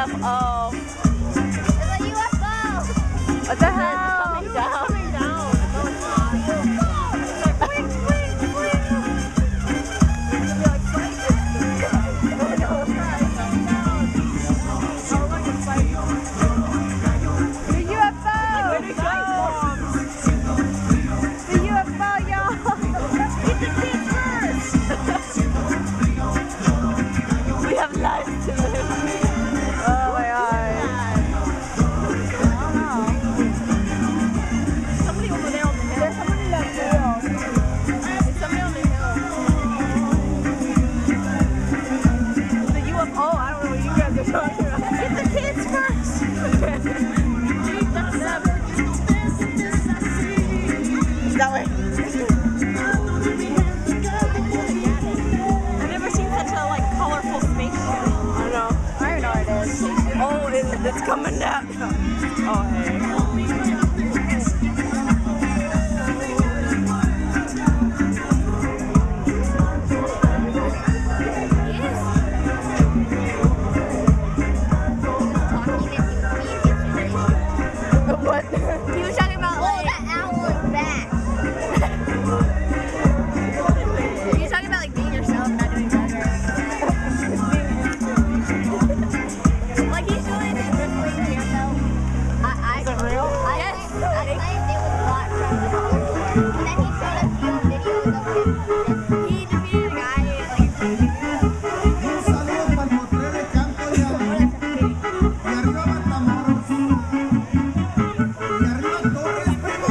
UFO. It's a UFO. What the hell? Coming down. That way. I've never seen such a like colorful spaceship. I know. I don't know what it is. Oh, it's coming down. Oh, hey. What? He was talking about like that owl is back. He was talking about like being yourself, not doing better. Like he's doing this wrestling here though. Is it real? I claimed it was bought from the dollar store. And then he showed us the old videos of him. He defeated a guy Un saludo para el motel de Campo de Arriba. Y arriba Matamoros. Y arriba Torres, primo.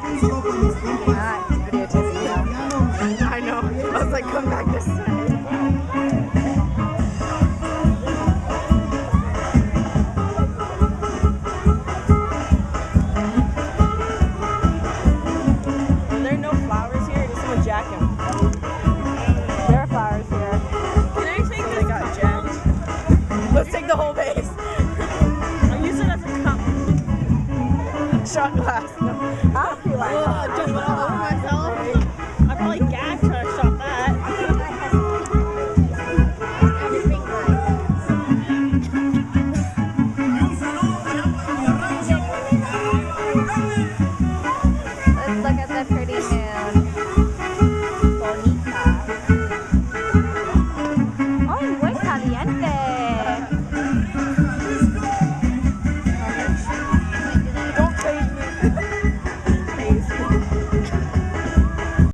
Un saludo para mis compas. Ah, it's videotaping now. I know. I was like, come back this side. Are there no flowers here? Did someone jack him? There are flowers here. Can I take So this? they got jacked. Let's take the whole vase. I'll use it as a cup. Shot glass. No. I'll be like, I just went all over myself. I probably gagged trying to shot that. Let's look at the